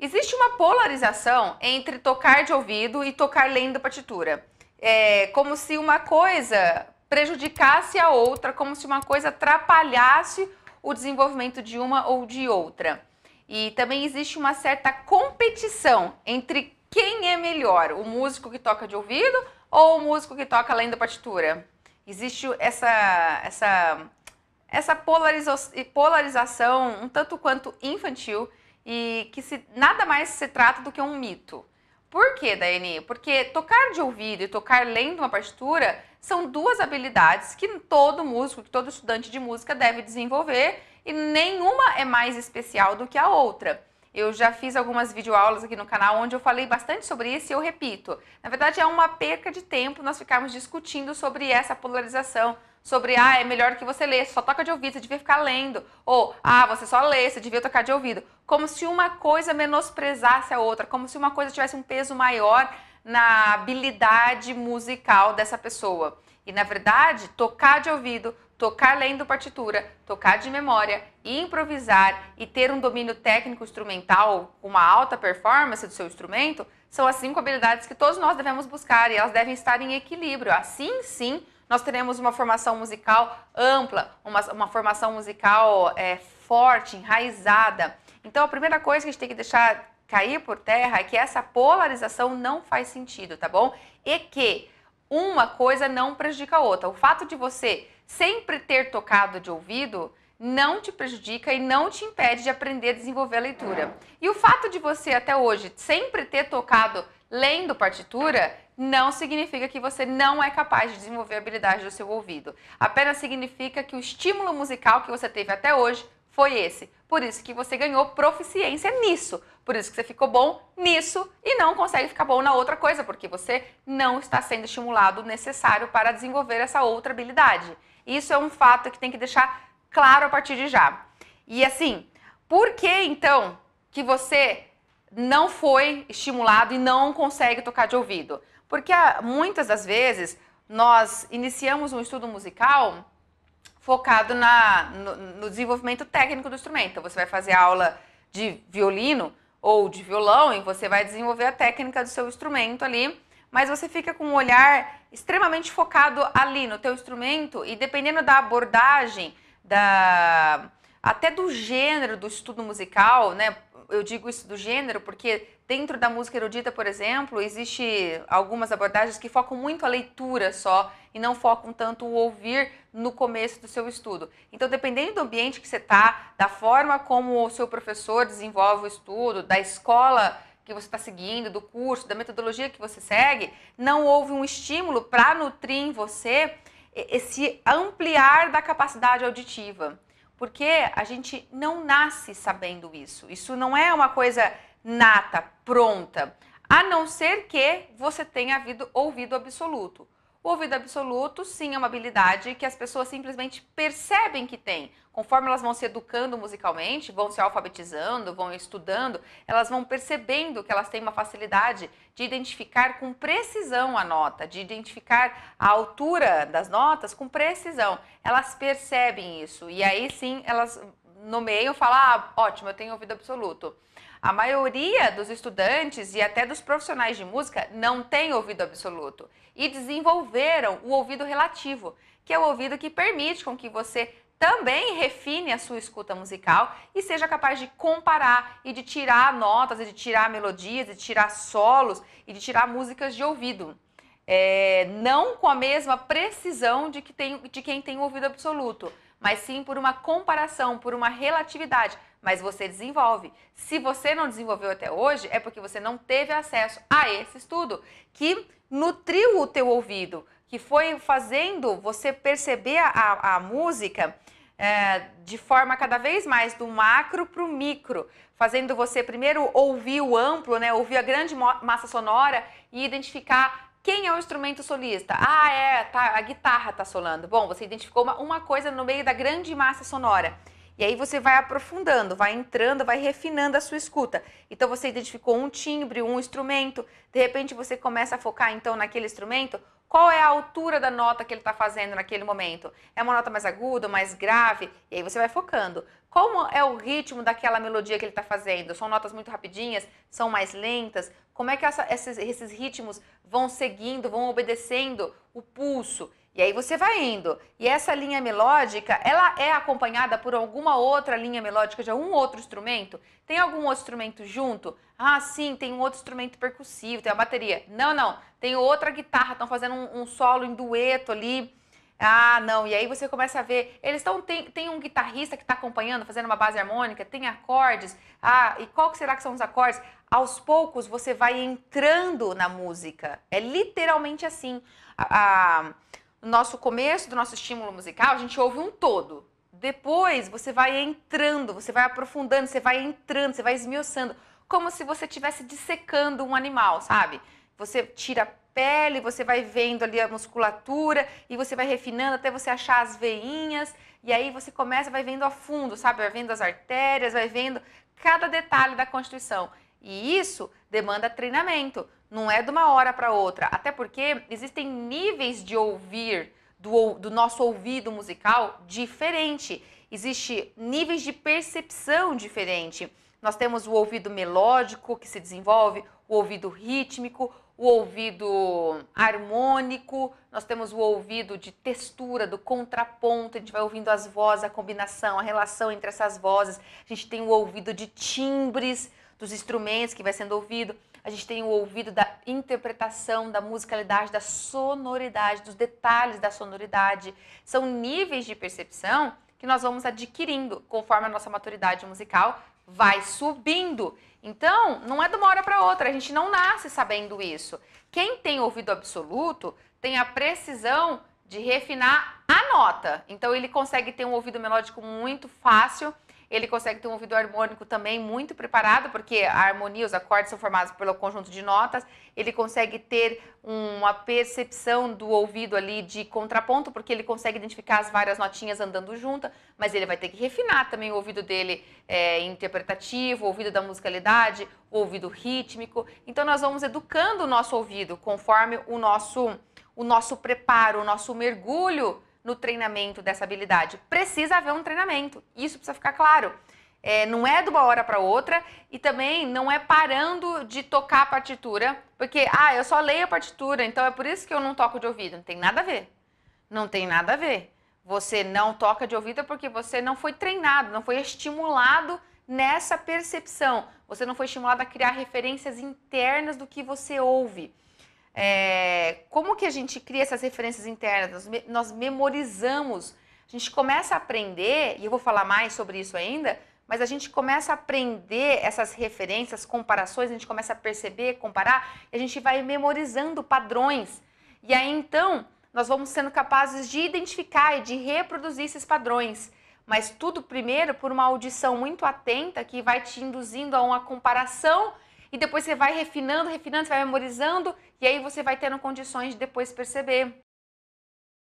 Existe uma polarização entre tocar de ouvido e tocar lendo partitura. É como se uma coisa prejudicasse a outra, como se uma coisa atrapalhasse o desenvolvimento de uma ou de outra. E também existe uma certa competição entre quem é melhor, o músico que toca de ouvido ou o músico que toca lendo partitura. Existe essa polarização um tanto quanto infantil e que nada mais se trata do que um mito. Por quê, Daiane? Porque tocar de ouvido e tocar lendo uma partitura são duas habilidades que todo músico, que todo estudante de música deve desenvolver e nenhuma é mais especial do que a outra. Eu já fiz algumas videoaulas aqui no canal onde eu falei bastante sobre isso e eu repito. Na verdade, é uma perca de tempo nós ficarmos discutindo sobre essa polarização, sobre, é melhor que você lê, só toca de ouvido, você devia ficar lendo. Ou, você só lê, você devia tocar de ouvido. Como se uma coisa menosprezasse a outra, como se uma coisa tivesse um peso maior na habilidade musical dessa pessoa. E, na verdade, tocar de ouvido, tocar lendo partitura, tocar de memória, improvisar e ter um domínio técnico instrumental, uma alta performance do seu instrumento, são as 5 habilidades que todos nós devemos buscar e elas devem estar em equilíbrio. Assim, sim, nós teremos uma formação musical ampla, uma formação musical forte, enraizada. Então, a primeira coisa que a gente tem que deixar cair por terra é que essa polarização não faz sentido, tá bom? E que uma coisa não prejudica a outra. O fato de você sempre ter tocado de ouvido não te prejudica e não te impede de aprender a desenvolver a leitura. E o fato de você até hoje sempre ter tocado lendo partitura não significa que você não é capaz de desenvolver a habilidade do seu ouvido. Apenas significa que o estímulo musical que você teve até hoje foi esse. Por isso que você ganhou proficiência nisso. Por isso que você ficou bom nisso e não consegue ficar bom na outra coisa, porque você não está sendo estimulado o necessário para desenvolver essa outra habilidade. Isso é um fato que tem que deixar claro a partir de já. E assim, por que então que você não foi estimulado e não consegue tocar de ouvido? Porque muitas das vezes nós iniciamos um estudo musical focado no desenvolvimento técnico do instrumento. Então, você vai fazer aula de violino ou de violão e você vai desenvolver a técnica do seu instrumento ali, mas você fica com um olhar extremamente focado ali no teu instrumento e dependendo da abordagem, até do gênero do estudo musical, né? Eu digo isso do gênero porque dentro da música erudita, por exemplo, existe algumas abordagens que focam muito a leitura só e não focam tanto o ouvir no começo do seu estudo. Então, dependendo do ambiente que você está, da forma como o seu professor desenvolve o estudo, da escola que você está seguindo, do curso, da metodologia que você segue, não houve um estímulo para nutrir em você esse ampliar da capacidade auditiva. Porque a gente não nasce sabendo isso. Isso não é uma coisa nata, pronta. A não ser que você tenha ouvido absoluto. O ouvido absoluto, sim, é uma habilidade que as pessoas simplesmente percebem que tem. Conforme elas vão se educando musicalmente, vão se alfabetizando, vão estudando, elas vão percebendo que elas têm uma facilidade de identificar com precisão a nota, de identificar a altura das notas com precisão. Elas percebem isso e aí sim elas nomeiam e falam, ótimo, eu tenho ouvido absoluto. A maioria dos estudantes e até dos profissionais de música não tem ouvido absoluto e desenvolveram o ouvido relativo, que é o ouvido que permite com que você também refine a sua escuta musical e seja capaz de comparar e de tirar notas, e de tirar melodias, e de tirar solos e de tirar músicas de ouvido. Não com a mesma precisão de quem tem ouvido absoluto, mas sim por uma comparação, por uma relatividade. Mas você desenvolve. Se você não desenvolveu até hoje, é porque você não teve acesso a esse estudo que nutriu o teu ouvido, que foi fazendo você perceber a música de forma cada vez mais do macro para o micro, fazendo você primeiro ouvir o amplo, né, ouvir a grande massa sonora e identificar quem é o instrumento solista. A guitarra está solando. Bom, você identificou uma coisa no meio da grande massa sonora. E aí você vai aprofundando, vai entrando, vai refinando a sua escuta. Então você identificou um timbre, um instrumento, de repente você começa a focar então naquele instrumento Qual é a altura da nota que ele está fazendo naquele momento? É uma nota mais aguda, mais grave? E aí você vai focando. Como é o ritmo daquela melodia que ele está fazendo? São notas muito rapidinhas? São mais lentas? Como é que esses ritmos vão seguindo, vão obedecendo o pulso? E aí você vai indo. E essa linha melódica, ela é acompanhada por alguma outra linha melódica de algum outro instrumento? Tem algum outro instrumento junto? Ah, sim, tem um outro instrumento percussivo, tem a bateria. Não, não, tem outra guitarra, estão fazendo um solo em dueto ali. Ah, não, e aí você começa a ver, tem um guitarrista que está acompanhando, fazendo uma base harmônica, tem acordes. Ah, e qual que será que são os acordes? Aos poucos você vai entrando na música. É literalmente assim. No nosso começo do nosso estímulo musical, a gente ouve um todo. Depois você vai entrando, você vai aprofundando, você vai entrando, você vai esmiuçando, como se você estivesse dissecando um animal, sabe? Você tira a pele, você vai vendo ali a musculatura e você vai refinando até você achar as veinhas e aí você vai vendo a fundo, sabe? Vai vendo as artérias, vai vendo cada detalhe da constituição. E isso demanda treinamento, não é de uma hora para outra, até porque existem níveis de ouvir do nosso ouvido musical diferente, existe níveis de percepção diferente. Nós temos o ouvido melódico que se desenvolve, o ouvido rítmico, o ouvido harmônico, nós temos o ouvido de textura, do contraponto, a gente vai ouvindo as vozes, a combinação, a relação entre essas vozes, a gente tem o ouvido de timbres dos instrumentos que vai sendo ouvido, a gente tem o ouvido da interpretação, da musicalidade, da sonoridade, dos detalhes da sonoridade. São níveis de percepção que nós vamos adquirindo conforme a nossa maturidade musical vai subindo. Então, não é de uma hora para outra, a gente não nasce sabendo isso. Quem tem ouvido absoluto tem a precisão de refinar a nota. Então, ele consegue ter um ouvido melódico muito fácil, ele consegue ter um ouvido harmônico também muito preparado, porque a harmonia, os acordes são formados pelo conjunto de notas, ele consegue ter uma percepção do ouvido ali de contraponto, porque ele consegue identificar as várias notinhas andando juntas, mas ele vai ter que refinar também o ouvido dele interpretativo, o ouvido da musicalidade, o ouvido rítmico. Então nós vamos educando o nosso ouvido conforme o nosso preparo, o nosso mergulho no treinamento dessa habilidade. Precisa haver um treinamento, isso precisa ficar claro. Não é de uma hora para outra e também não é parando de tocar a partitura, porque, eu só leio a partitura, então é por isso que eu não toco de ouvido. Não tem nada a ver. Não tem nada a ver. Você não toca de ouvido porque você não foi treinado, não foi estimulado nessa percepção. Você não foi estimulado a criar referências internas do que você ouve. Como que a gente cria essas referências internas? Nós memorizamos, a gente começa a aprender, e eu vou falar mais sobre isso ainda, mas a gente começa a aprender essas referências, comparações, a gente começa a perceber, comparar, e a gente vai memorizando padrões. E aí então, nós vamos sendo capazes de identificar e de reproduzir esses padrões. Mas tudo primeiro por uma audição muito atenta que vai te induzindo a uma comparação e depois você vai refinando, você vai memorizando e aí você vai tendo condições de depois perceber.